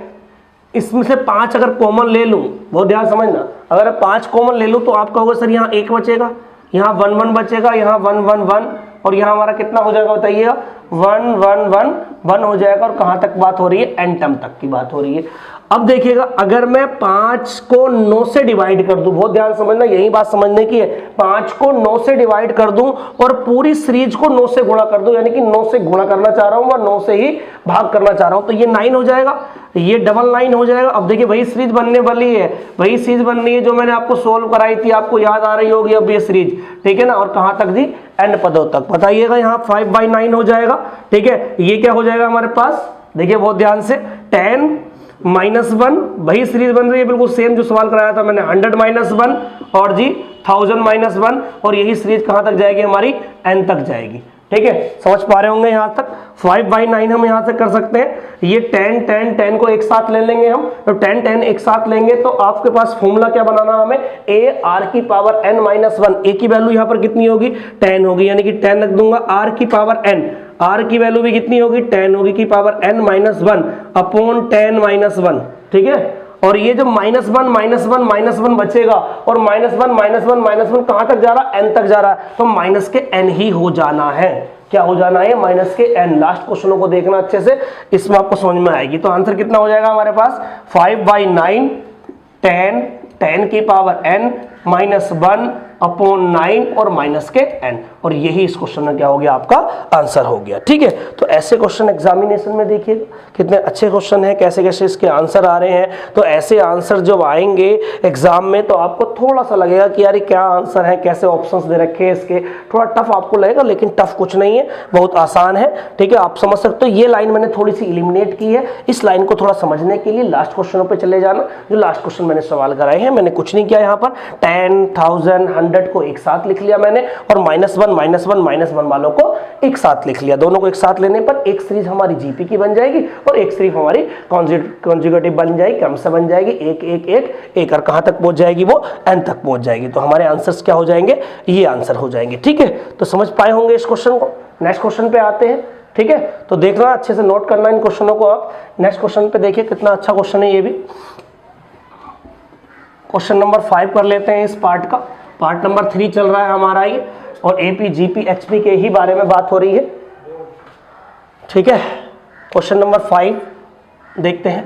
इसमें से 5 अगर कॉमन ले लूं, बहुत ध्यान समझना, अगर 5 कॉमन ले लूं तो आपका होगा सर यहाँ 1 बचेगा, यहाँ 1 1 बचेगा, यहाँ 1 1 1 और यहाँ हमारा कितना हो जाएगा बताइएगा 1 1 1 1 हो जाएगा। और कहाँ तक बात हो रही है n टर्म तक की बात हो रही है। अब देखिएगा अगर मैं 5 को 9 से डिवाइड कर दूं, बहुत ध्यान समझना, यही बात समझने की है, 5 को 9 से डिवाइड कर दूं और पूरी सीरीज को 9 से गुणा कर दूं, यानी कि 9 से गुणा करना चाह रहा हूं और 9 से ही भाग करना चाह रहा हूं, तो ये 9 हो जाएगा, ये 9 हो जाएगा। अब देखिए वही सीरीज बनने वाली है, वही सीरीज बन रही है जो मैंने आपको सोल्व कराई थी, आपको याद आ रही होगी अब ये सीरीज। ठीक है ना, और कहां तक जी n पदों तक। बताइएगा यहाँ 5/9 हो जाएगा। ठीक है, ये क्या हो जाएगा हमारे पास, देखिए बहुत ध्यान से 10 - 1 वही सीरीज बन रही है, बिल्कुल सेम जो सवाल कराया था मैंने, 100 - 1 और जी 1000 - 1 और यही सीरीज कहां तक जाएगी हमारी n तक जाएगी। ठीक है, समझ पा रहे होंगे यहाँ तक। 5/9 हम यहाँ से कर सकते हैं, ये 10 10 10 को एक साथ ले लेंगे हम, तो 10 10 एक साथ लेंगे तो आपके पास फॉर्मूला क्या बनाना हमें, a r की पावर n-1, a की वैल्यू यहाँ पर कितनी होगी 10 होगी, यानी कि 10 रख दूंगा, r की पावर n, r की वैल्यू भी कितनी होगी 10 होगी, की पावर n-1 अपॉन 10 - 1। ठीक है, और ये जो -1 बचेगा और -1 कहां तक जा रहा है n तक जा रहा है, तो माइनस के n ही हो जाना है। क्या हो जाना है, माइनस के n। लास्ट क्वेश्चनों को देखना अच्छे से, इसमें आपको समझ में आएगी। तो आंसर कितना हो जाएगा हमारे पास 5/9 10 10 की पावर n -1 अपॉन 9 और माइनस के n, और यही इस क्वेश्चन में क्या हो गया, आपका आंसर हो गया। ठीक है, तो ऐसे क्वेश्चन एग्जामिनेशन में देखिए कितने अच्छे क्वेश्चन हैं, कैसे कैसे इसके आंसर आ रहे हैं। तो ऐसे आंसर जब आएंगे एग्जाम में तो आपको थोड़ा सा लगेगा कि यार क्या आंसर है, कैसे ऑप्शंस दे रखे हैं इसके, थोड़ा टफ आपको लगेगा, लेकिन टफ कुछ नहीं है, बहुत आसान है। ठीक है, आप समझ सकते हो। ये लाइन मैंने थोड़ी सी इलिमिनेट की है, इस लाइन को थोड़ा समझने के लिए लास्ट क्वेश्चनों पे चले जाना। जो लास्ट क्वेश्चन मैंने सवाल कराए हैं, मैंने कुछ नहीं किया यहाँ पर, 10, 1000, 100 को एक साथ लिख लिया मैंने, और -1 वालों को एक साथ लिख लिया। दोनों को एक साथ लेने पर एक सीरीज हमारी जीपी की बन जाएगी और एक सीरीज हमारी कॉन्जुगेटिव बन जाएगी, क्रम से बन जाएगी, 1 1 1 1, और कहां तक पहुंच जाएगी, वो n तक पहुंच जाएगी। तो हमारे आंसर्स क्या हो जाएंगे, ये आंसर हो जाएंगे। ठीक है, तो समझ पाए होंगे इस क्वेश्चन को। नेक्स्ट क्वेश्चन पे आते हैं। ठीक है, तो देखना, अच्छे से नोट करना इन क्वेश्चनों को आप। नेक्स्ट क्वेश्चन पे देखिए कितना अच्छा क्वेश्चन है ये भी। क्वेश्चन नंबर 5 कर लेते हैं इस पार्ट का। पार्ट नंबर 3 चल रहा है हमारा ये, और एपी जीपी एचपी के ही बारे में बात हो रही है। ठीक है, क्वेश्चन नंबर 5 देखते हैं।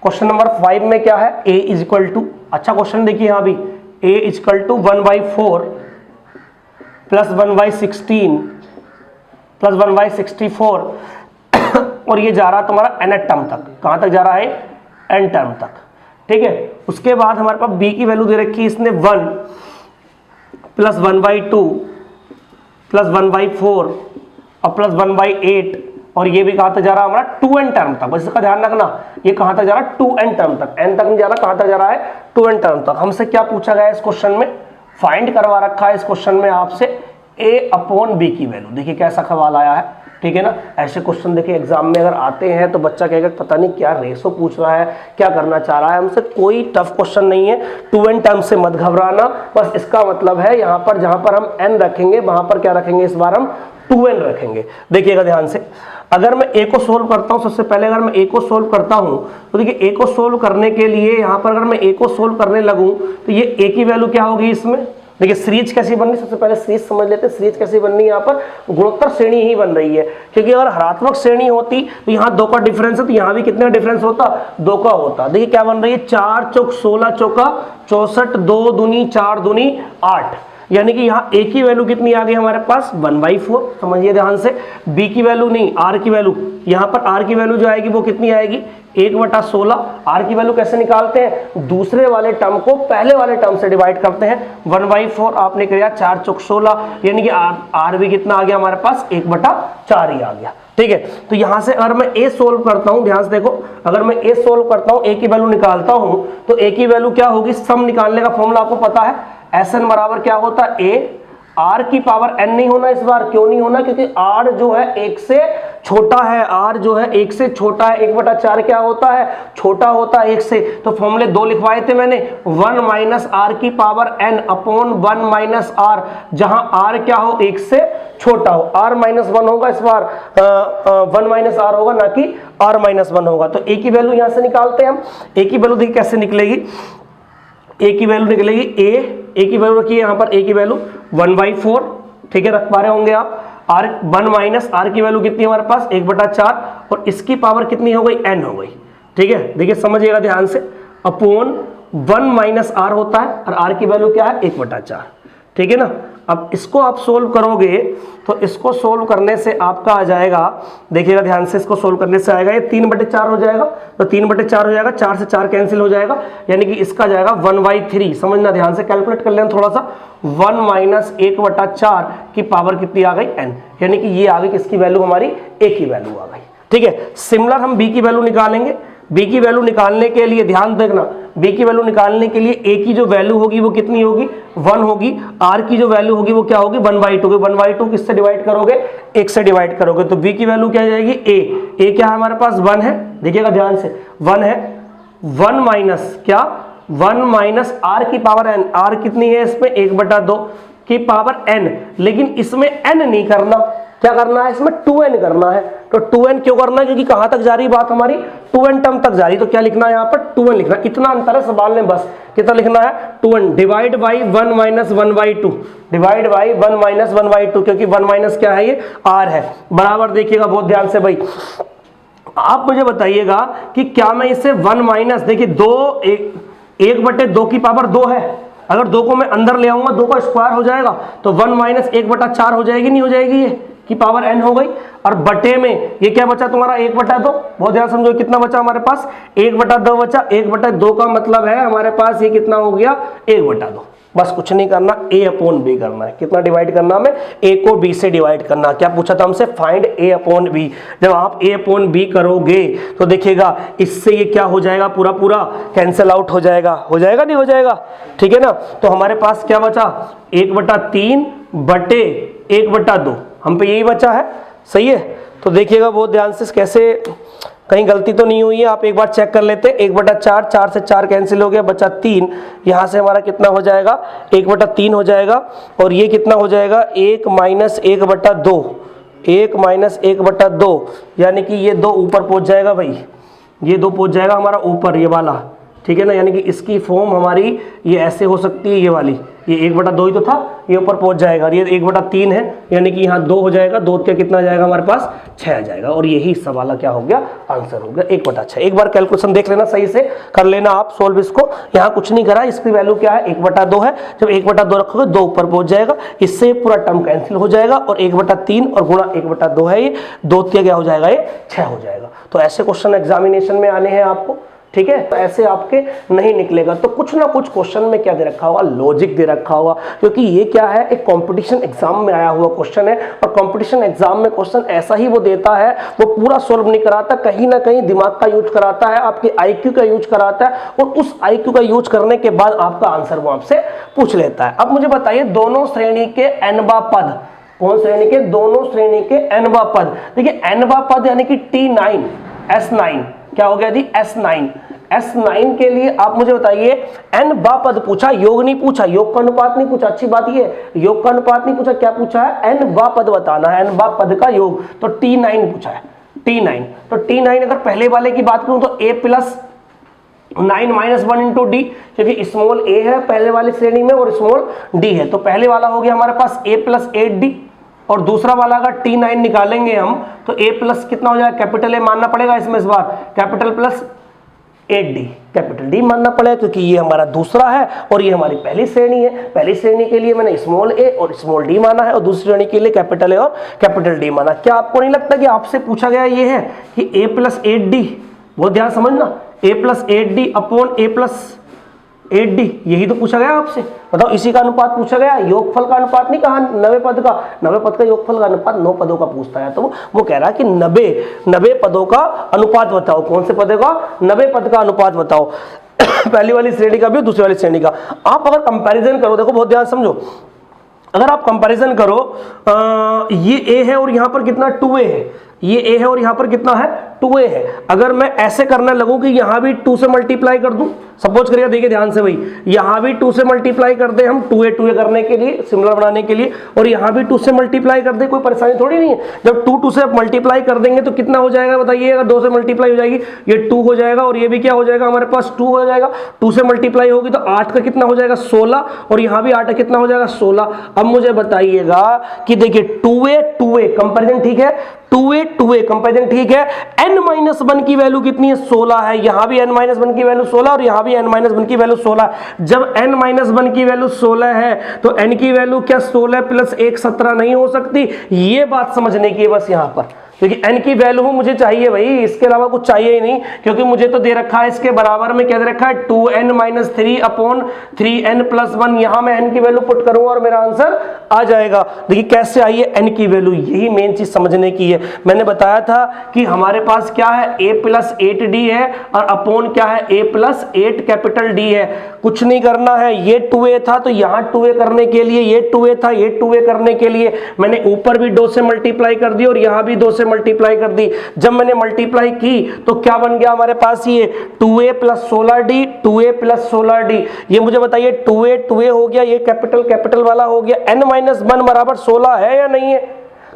क्वेश्चन नंबर 5 में क्या है, a इज इक्वल टू, अच्छा क्वेश्चन देखिए यहाँ भी, a is equal to 1/4 plus 1/16 plus 1/64, और ये जा रहा तुम्हारा nth टर्म तक। कहां तक जा रहा है, n टर्म तक। ठीक है, उसके बाद हमारे पास b की वैल्यू दे रखी है इसने 1 प्लस 1/2 प्लस 1/4 और प्लस 1/8, और ये भी कहां तक जा रहा है हमारा 2n टर्म तक। बस इसका ध्यान रखना, ये कहां तक जा रहा है, 2n टर्म तक, n तक नहीं जा रहा, कहां तक जा रहा है, 2n टर्म तक। हमसे क्या पूछा गया इस क्वेश्चन में, फाइंड करवा रखा है इस क्वेश्चन में आपसे a/b की वैल्यू। देखिए कैसा सवाल आया है। ठीक है ना, ऐसे क्वेश्चन देखिए एग्जाम में अगर आते हैं तो बच्चा कहेगा पता नहीं क्या रेशो पूछ रहा है, क्या करना चाह रहा है हमसे। कोई टफ क्वेश्चन नहीं है, 2n टर्म से मत घबराना। बस इसका मतलब है यहाँ पर जहां पर हम n रखेंगे वहां पर क्या रखेंगे, इस बार हम 2n रखेंगे। देखिएगा ध्यान से, अगर मैं a को सोल्व करता हूं, सबसे पहले अगर मैं a को सोल्व करता हूं तो देखिए a को सोल्व करने के लिए यहाँ पर अगर मैं a को सोल्व करने लगूं तो ये a की वैल्यू क्या होगी इसमें। देखिए सीरीज कैसी बननी, सबसे पहले सीरीज समझ लेते हैं। सीरीज कैसी बननी है, यहाँ पर गुणोत्तर श्रेणी ही बन रही है, क्योंकि अगर हरात्मक श्रेणी होती तो यहाँ 2 का डिफरेंस है, तो यहाँ भी कितना डिफरेंस होता, 2 का होता। देखिए क्या बन रही है, 4 चौक 16 चौका 64, 2 दूनी 4 दूनी 8, यानी कि यहाँ a की वैल्यू कितनी आ गई हमारे पास, 1/4। समझिए ध्यान से, b की वैल्यू नहीं, r की वैल्यू, यहाँ पर r की वैल्यू जो आएगी वो कितनी आएगी, 1/16। r की वैल्यू कैसे निकालते हैं, दूसरे वाले टर्म को पहले वाले टर्म से डिवाइड करते हैं। 1/4 आपने किया, 4 चौक 16, यानी कि r भी कितना आ गया हमारे पास, 1/4 ही आ गया। ठीक है, तो यहां से अगर मैं a सोल्व करता हूं, ध्यान से देखो, अगर मैं a सोल्व करता हूं, a की वैल्यू निकालता हूं, तो a की वैल्यू क्या होगी, सम निकालने का फॉर्मूला आपको पता है, Sn बराबर क्या होता है, a r की पावर n नहीं होना इस बार। क्यों नहीं होना, क्योंकि r जो है 1 से छोटा है, r जो है 1 से छोटा है, 1/4 क्या होता है, छोटा होता है 1 से। तो फॉर्मूले 2 लिखवाए थे मैंने, 1 माइनस r की power n upon 1 minus r, जहां r क्या हो, 1 से छोटा हो। r -1 होगा इस बार, 1 माइनस r होगा, ना कि r -1 होगा। तो a की वैल्यू यहां से निकालते हैं हम। a की वैल्यू देखिए कैसे निकलेगी, a की वैल्यू निकलेगी, a की वैल्यू रखिए यहाँ पर, a की वैल्यू 1/4, ठीक है, रख पा रहे होंगे आप। r 1 माइनस r की वैल्यू कितनी है हमारे पास, 1/4, और इसकी पावर कितनी हो गई, n हो गई। ठीक है, देखिए समझिएगा ध्यान से, अपॉन 1 माइनस r होता है, और r की वैल्यू क्या है, 1/4। ठीक है ना, अब इसको आप सोल्व करोगे तो इसको सोल्व करने से आपका आ जाएगा, देखिएगा ध्यान से, इसको सोल्व करने से आएगा ये 3/4 हो जाएगा। तो 3/4 हो जाएगा, 4 से 4 कैंसिल हो जाएगा, यानी कि इसका जाएगा 1/3। समझना ध्यान से, कैलकुलेट कर लेना थोड़ा सा, 1 माइनस 1/4 की पावर कितनी आ गई, n, यानी कि ये आ गई किसकी वैल्यू, हमारी a की वैल्यू आ गई। ठीक है, सिमिलर हम b की वैल्यू निकालेंगे। b की वैल्यू निकालने के लिए ध्यान देखना, b की वैल्यू निकालने के लिए a की जो वैल्यू होगी वो कितनी होगी, 1 होगी। r की जो वैल्यू होगी वो क्या होगी, 1/2 होगी। 1/2 किससे डिवाइड करोगे, 1 से डिवाइड करोगे, तो b की वैल्यू क्या जाएगी, a क्या है हमारे पास, 1 है। देखिएगा ध्यान से, 1 है, 1 माइनस क्या, 1 माइनस r की पावर n, r कितनी है इसमें, 1/2 की पावर n, लेकिन इसमें n नहीं करना, क्या करना है इसमें, 2n करना है। तो 2n क्यों करना है, क्योंकि कहां तक जा रही बात हमारी, 2n टर्म तक जा रही, तो क्या लिखना है यहाँ पर, 2n लिखना। इतना अंतर है सवाल में, बस कितना लिखना है, 2n divide by 1 minus 1/2, divide by 1 minus 1/2, क्योंकि 1 माइनस क्या है, ये r है, बराबर। देखिएगा बहुत ध्यान से भाई, आप मुझे बताइएगा कि क्या मैं इसे 1 माइनस, देखिए 1/2 की पावर 2 है, अगर 2 को मैं अंदर ले आऊंगा 2 का स्क्वायर हो जाएगा, तो 1 माइनस 1/4 हो जाएगी, नहीं हो जाएगी, ये की पावर n हो गई। और बटे में ये क्या बचा तुम्हारा 1/2, बहुत ध्यान समझो कितना बचा हमारे पास 1/2 बचा। 1/2 का मतलब है हमारे पास ये कितना हो गया 1/2। बस कुछ नहीं करना, a/b करना है। कितना डिवाइड करना हमें, a को b से डिवाइड करना। क्या पूछा था हमसे, फाइंड a/b। जब आप a/b करोगे तो देखिएगा इससे ये क्या हो जाएगा, पूरा पूरा कैंसिल आउट हो जाएगा, हो जाएगा नहीं हो जाएगा, ठीक है ना। तो हमारे पास क्या बचा 1/3 बटे 1/2, हम पे यही बचा है, सही है। तो देखिएगा बहुत ध्यान से कैसे कहीं गलती तो नहीं हुई है, आप एक बार चेक कर लेते। 1/4, 4 से 4 कैंसिल हो गया, बचा 3। यहाँ से हमारा कितना हो जाएगा 1/3 हो जाएगा। और ये कितना हो जाएगा 1 माइनस 1/2, 1 माइनस 1/2, यानी कि ये 2 ऊपर पहुँच जाएगा भाई, ये 2 पहुँच जाएगा हमारा ऊपर, ये वाला, ठीक है ना। यानी कि इसकी फॉर्म हमारी ये ऐसे हो सकती है, ये वाली, ये 1/2 ही तो था, ये ऊपर पहुंच जाएगा। और ये 1/3 है, यानी कि यहाँ 2 हो जाएगा, 2 क्या कितना आ जाएगा हमारे पास 6 आ जाएगा। और यही हिस्सा वाला क्या हो गया, आंसर हो गया 1/6। एक बार कैलकुलेशन देख लेना, सही से कर लेना आप सोल्व इसको। यहाँ कुछ नहीं करा, इसकी वैल्यू क्या है 1/2 है। जब 1/2 रखोगे 2 ऊपर पहुंच जाएगा, इससे पूरा टर्म कैंसिल हो जाएगा। और 1/3 और गुणा 1/2 है, ये 2 क्या हो जाएगा, ये 6 हो जाएगा। तो ऐसे क्वेश्चन एग्जामिनेशन में आने हैं आपको, ठीक है। तो ऐसे आपके नहीं निकलेगा, तो कुछ ना कुछ क्वेश्चन में क्या दे रखा होगा, लॉजिक दे रखा होगा। क्योंकि ये क्या है, एक कंपटीशन एग्जाम में आया हुआ क्वेश्चन है। और कंपटीशन एग्जाम में क्वेश्चन ऐसा ही वो देता है, वो पूरा सोल्व नहीं कराता, कहीं ना कहीं दिमाग का यूज कराता है, आपके IQ का यूज कराता है। और उस IQ का यूज करने के बाद आपका आंसर वो आपसे पूछ लेता है। अब मुझे बताइए, दोनों श्रेणी के n-वां पद, कौन श्रेणी के, दोनों श्रेणी के n-वां पद। देखिए n-वां पद यानी कि T9 S9, क्या हो गया जी S9। S9 के लिए आप मुझे बताइए, n-वां पद पूछा, योग नहीं पूछा, योग का अनुपात नहीं पूछा। अच्छी बात ये, योग का अनुपात नहीं पूछा, क्या पूछा है n-वां पद बताना है, n-वां पद का योग। तो T9 पूछा है, T9। तो T9 अगर पहले वाले की बात करूं तो a plus 9 minus 1 into D, क्योंकि स्मॉल a है पहले वाली श्रेणी में और स्मॉल d है। तो पहले वाला हो गया हमारे पास a प्लस 8d, और दूसरा वाला अगर T9 निकालेंगे हम तो a प्लस कितना हो जाएगा, कैपिटल A मानना पड़ेगा इसमें इस बार, capital plus 8d, capital D मानना पड़ेगा, क्योंकि ये हमारा दूसरा है और ये हमारी पहली श्रेणी है। पहली श्रेणी के लिए मैंने स्मॉल a और स्मॉल d माना है, और दूसरी श्रेणी के लिए कैपिटल A और कैपिटल D माना। क्या आपको नहीं लगता कि आपसे पूछा गया ये है कि a प्लस 8d, बहुत ध्यान समझना, a plus 8d upon a plus 8d, यही तो पूछा गया आपसे। बताओ, इसी का अनुपात पूछा गया, योगफल का अनुपात नहीं कहा, 90 पद का, 90 पद का योगफल का अनुपात 9 पदों का पूछता है। तो वो कह रहा है कि 90 पदों का अनुपात बताओ, कौन से पदों का, 90 पद का अनुपात बताओ। पहली वाली श्रेणी का भी और दूसरी वाली श्रेणी का। आप अगर कंपैरिजन करो, देखो बहुत ध्यान समझो, अगर आप कंपैरिजन करो, ये a है और यहाँ पर कितना 2a है, ये a है और यहाँ पर कितना है 2a है। अगर मैं ऐसे करने लगूं कि यहाँ भी 2 से मल्टीप्लाई कर दूं, सपोज करिए, देखिए ध्यान से भाई, यहाँ भी 2 से मल्टीप्लाई कर दे हम, 2a करने के लिए, सिमिलर बनाने के लिए, और यहाँ भी 2 से मल्टीप्लाई कर दे, कोई परेशानी थोड़ी नहीं है। जब 2 से मल्टीप्लाई कर देंगे तो कितना हो जाएगा बताइए, अगर 2 से मल्टीप्लाई हो जाएगी, ये 2 हो जाएगा और ये भी क्या हो जाएगा हमारे पास 2 हो जाएगा। 2 से मल्टीप्लाई होगी तो 8 का कितना हो जाएगा 16, और यहाँ भी 8 का कितना हो जाएगा 16। अब मुझे बताइएगा कि देखिए 2a कंपेरिजन ठीक है, 2a कंपेरिजन ठीक है, n-1 की वैल्यू कितनी है 16 है, यहां भी n-1 की वैल्यू 16 और यहां भी n-1 की वैल्यू 16 है। जब n-1 की वैल्यू 16 है तो n की वैल्यू क्या 16 प्लस 1 17 नहीं हो सकती, ये बात समझने की है बस यहां पर, क्योंकि n की वैल्यू मुझे चाहिए भाई, इसके अलावा कुछ चाहिए ही नहीं, क्योंकि मुझे तो दे रखा है इसके बराबर में क्या दे रखा है 2n-3 अपॉन 3n+1, यहां मैं n की वैल्यू पुट करूंगा और मेरा आंसर आ जाएगा। देखिए कैसे आई है n की वैल्यू, यही मेन चीज समझने की है। मैंने बताया था कि हमारे पास क्या है a प्लस 8d है और अपॉन क्या है a प्लस 8 कैपिटल D है। कुछ नहीं करना है, ये 2a था तो यहाँ 2a करने के लिए, ये 2a था, ये 2a करने के लिए मैंने ऊपर भी 2 से मल्टीप्लाई कर दी और यहाँ भी 2 से मल्टीप्लाई कर दी। जब मैंने मल्टीप्लाई की तो क्या बन गया हमारे पास, ये 2a plus 16d, 2a plus 16d। ये मुझे बताइए 2a हो गया, ये कैपिटल वाला हो गया, n-1 बराबर 16 है या नहीं है,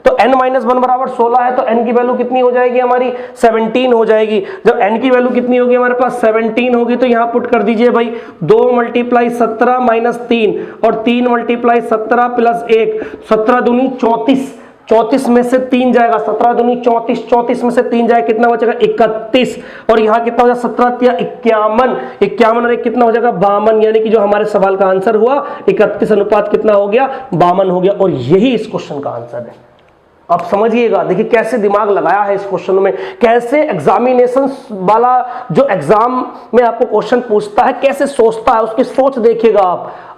तो n-1 बराबर 16 है तो n की वैल्यू कितनी हो जाएगी हमारी 17 हो जाएगी। जब n की वैल्यू कितनी होगी हमारे पास 17 होगी तो यहाँ पुट कर दीजिए भाई 2 मल्टीप्लाई 17 माइनस 3 और 3 मल्टीप्लाई 17 प्लस 1, 17 दूनी 34, 34 में से 3 जाएगा, 17 दूनी 34, 34 में से 3 जाएगा, कितना बचेगा 31, और यहाँ कितना हो जाएगा 17 या 51, 51 और 1 कितना हो जाएगा 52, यानी कि जो हमारे सवाल का आंसर हुआ 31 अनुपात कितना हो गया 52 हो गया, और यही इस क्वेश्चन का आंसर है। आप समझिएगा, देखिए कैसे दिमाग लगाया है इस क्वेश्चन में, कैसे एग्जामिनेशन वाला जो एग्जाम में आपको क्वेश्चन पूछता है कैसे सोचता है, उसकी सोच देखिएगा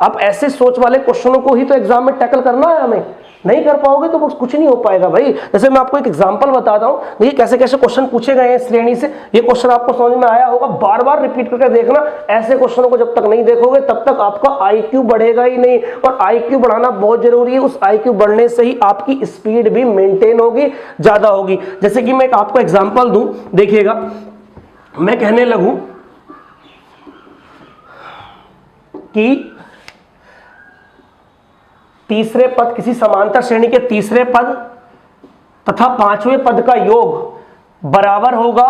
आप ऐसे सोच वाले क्वेश्चनों को ही तो एग्जाम में टैकल करना है हमें, नहीं कर पाओगे तो कुछ नहीं हो पाएगा भाई। जैसे मैं आपको एक एग्जांपल बताता हूं, देखिए कैसे कैसे क्वेश्चन पूछे गए हैं श्रेणी से, ये क्वेश्चन आपको समझ में आया होगा, बार बार रिपीट करके देखना, ऐसे क्वेश्चनों को जब तक नहीं देखोगे तब तक आपका आईक्यू बढ़ेगा ही नहीं, और आईक्यू बढ़ाना बहुत जरूरी है, उस आईक्यू बढ़ने से ही आपकी स्पीड भी मेंटेन होगी, ज्यादा होगी। जैसे कि मैं आपको एग्जांपल दूं, देखिएगा मैं कहने लगूं कि तीसरे पद, किसी समांतर श्रेणी के तीसरे पद तथा पांचवें पद का योग बराबर होगा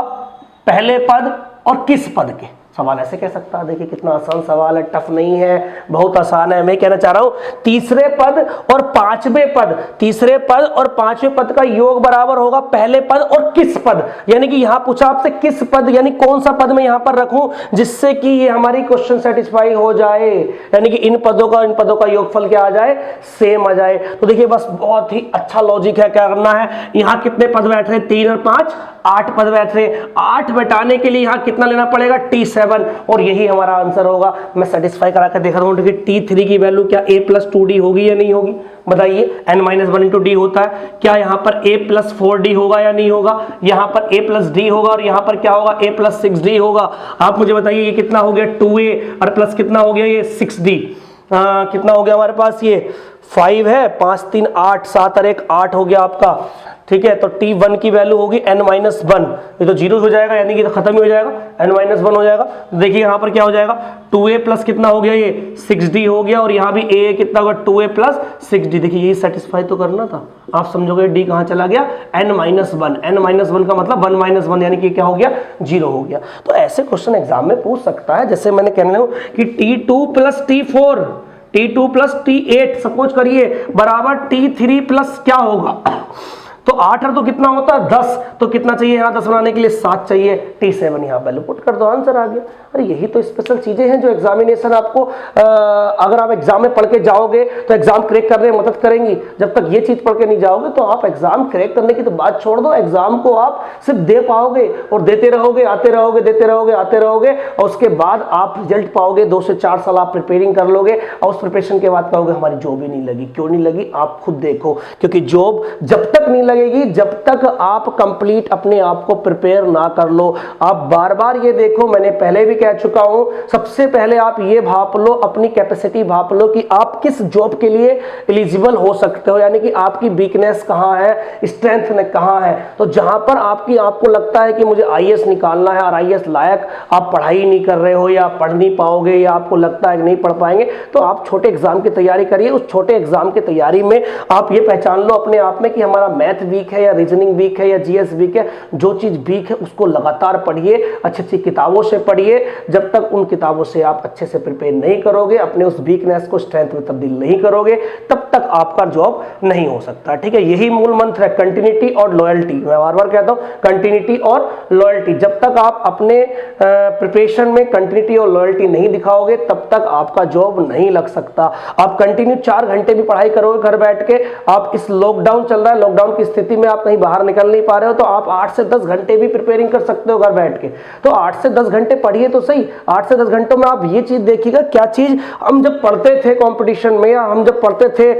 पहले पद और किस पद के। सवाल ऐसे कह सकता है, देखिए कितना आसान सवाल है, टफ नहीं है, बहुत आसान है। मैं कहना चाह रहा हूं तीसरे पद और पांचवें पद, तीसरे पद और पांचवें पद का योग बराबर होगा पहले पद और किस पद, यानी कि यहां पूछा आपसे किस पद, यानी कौन सा पद मैं यहां पर रखूं जिससे कि ये हमारी क्वेश्चन सेटिस्फाई हो जाए, यानी कि इन पदों का योगफल क्या आ जाए, सेम आ जाए। तो देखिए बस बहुत ही अच्छा लॉजिक है, क्या करना है, यहां कितने पद बैठ रहे, 3 और 5 8 पद बैठ रहे, 8 बैठाने के लिए यहां कितना लेना पड़ेगा T7, और यही हमारा आंसर होगा। मैं सेटिस्फाई करा के देखा हूं कि T3 की वैल्यू क्या A+2D होगी या नहीं होगी, बताइए। n-1 इंटू डी होता है, क्या यहाँ पर A+4D होगा या नहीं होगा, यहाँ पर A+D होगा, और यहाँ पर क्या होगा A+6D होगा। आप मुझे बताइए ये कितना हो गया 2A और प्लस कितना हो गया ये 6D, कितना हो गया हमारे पास, ये 5 है, 5 3 8, 7 और 1 8 हो गया आपका, ठीक है। तो T1 की वैल्यू होगी n-1, ये तो 0 हो जाएगा, यानी कि तो खत्म ही हो जाएगा, n-1 हो जाएगा। देखिए यहाँ पर क्या हो जाएगा 2A प्लस कितना हो गया ये 6D हो गया, और यहाँ भी A कितना होगा 2A प्लस 6D। देखिए यही सेटिस्फाई तो करना था, आप समझोगे D कहाँ चला गया n-1, n-1 का मतलब 1 - 1, यानी कि क्या हो गया 0 हो गया। तो ऐसे क्वेश्चन एग्जाम में पूछ सकता है, जैसे मैंने कहने लगा कि T2 plus T4, T2 plus T8 suppose करिए बराबर T3 प्लस क्या होगा, तो 8 और तो कितना होता है 10, तो कितना चाहिए यहाँ 10 बनाने के लिए 7 चाहिए, T7 यहाँ वैल्यू पुट कर दो, आंसर आ गया। अरे यही तो स्पेशल चीजें हैं जो एग्जामिनेशन आपको अगर आप एग्जाम में पढ़ के जाओगे तो एग्जाम क्रैक करने में मदद करेंगी। जब तक ये चीज पढ़ के नहीं जाओगे तो आप एग्जाम क्रैक करने की तो बात छोड़ दो, एग्जाम को आप सिर्फ दे पाओगे और देते रहोगे, आते रहोगे, देते रहोगे, आते रहोगे, और उसके बाद आप रिजल्ट पाओगे। 2 से 4 साल आप प्रिपेयरिंग कर लोगे, और उस प्रिपरेशन के बाद कहोगे हमारी जॉब ही नहीं लगी। क्यों नहीं लगी आप खुद देखो, क्योंकि जॉब जब तक नहीं लगेगी जब तक आप कंप्लीट अपने आप को प्रिपेयर ना कर लो। आप बार बार ये देखो, मैंने पहले भी कह चुका हूं, सबसे पहले आप ये भाप लो, अपनी कैपेसिटी भाप लो कि आप किस जॉब के लिए एलिजिबल हो सकते हो, यानी कि आपकी वीकनेस कहां है, स्ट्रेंथ में कहां है। तो जहां पर आपको लगता है कि मुझे आईएएस निकालना है और आईएएस लायक आप पढ़ाई नहीं कर रहे हो, या पढ़ नहीं पाओगे, या आपको लगता है कि नहीं पढ़ पाएंगे, तो आप छोटे एग्जाम की तैयारी करिए। उस छोटे एग्जाम की तैयारी में आप ये पहचान लो अपने आप में कि हमारा मैथ वीक है, या रीजनिंग वीक है, या जीएस वीक है। जो चीज वीक है उसको लगातार पढ़िए, अच्छी अच्छी किताबों से पढ़िए। जब तक उन किताबों से आप अच्छे से प्रिपेयर नहीं करोगे, अपने उस वीकनेस को स्ट्रेंथ में तब्दील नहीं करोगे, तब तक आपका जॉब नहीं हो सकता। ठीक है, यही मूल मंत्र है, कंटिन्यूटी और लॉयल्टी। मैं बार बार कहता हूं कंटिन्यूटी और लॉयल्टी। जब तक आप अपने प्रिपरेशन में कंटिन्यूटी और लॉयल्टी नहीं दिखाओगे तब तक आपका जॉब नहीं लग सकता। आप कंटिन्यू 4 घंटे भी पढ़ाई करोगे घर बैठ के, आप इस लॉकडाउन चल रहा है, लॉकडाउन की स्थिति में आप कहीं बाहर निकल नहीं पा रहे हो, तो आप 8 से 10 घंटे भी प्रिपेयरिंग कर सकते हो घर बैठ के। तो 8 से 10 घंटे पढ़िए तो सही। 8 से 10 घंटों में आप ये चीज देखिएगा, क्या चीज हम जब पढ़ते थे कंपटीशन में, या हम जब पढ़ते थे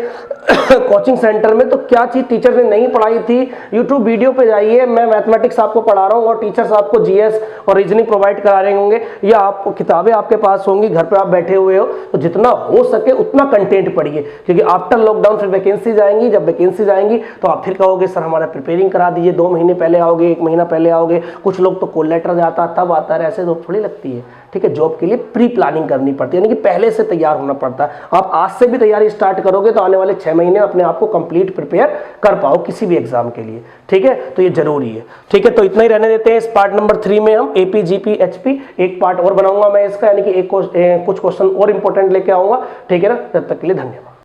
कोचिंग सेंटर में, तो क्या चीज टीचर ने नहीं पढ़ाई थी। यूट्यूब वीडियो पे जाइए, मैं मैथमेटिक्स आपको पढ़ा रहा हूँ और टीचर्स आपको जीएस और रीजनिंग प्रोवाइड करा रहे होंगे, या आपको किताबें आपके पास होंगी, घर पे आप बैठे हुए हो, तो जितना हो सके उतना कंटेंट पढ़िए। क्योंकि आफ्टर लॉकडाउन फिर वैकेंसीज आएंगी, जब वैकेंसीज आएंगी तो आप फिर कहोगे सर हमारा प्रिपेयरिंग करा दीजिए, 2 महीने पहले आओगे, 1 महीना पहले आओगे। कुछ लोग तो कॉल लेटर जाता तब आता है, ऐसे तो थोड़ी लगती है। ठीक है, जॉब के लिए प्री प्लानिंग करनी पड़ती है, यानी कि पहले से तैयार होना पड़ता है। आप आज से भी तैयारी स्टार्ट करोगे तो आने वाले 6 महीने अपने आप को कंप्लीट प्रिपेयर कर पाओ किसी भी एग्जाम के लिए। ठीक है, तो ये जरूरी है। ठीक है, तो इतना ही रहने देते हैं। इस पार्ट नंबर 3 में हम एपी जीपी एचपी एक पार्ट और बनाऊंगा मैं इसका, यानी कि कुछ क्वेश्चन और इंपॉर्टेंट लेके आऊंगा। ठीक है ना, तब तक के लिए धन्यवाद।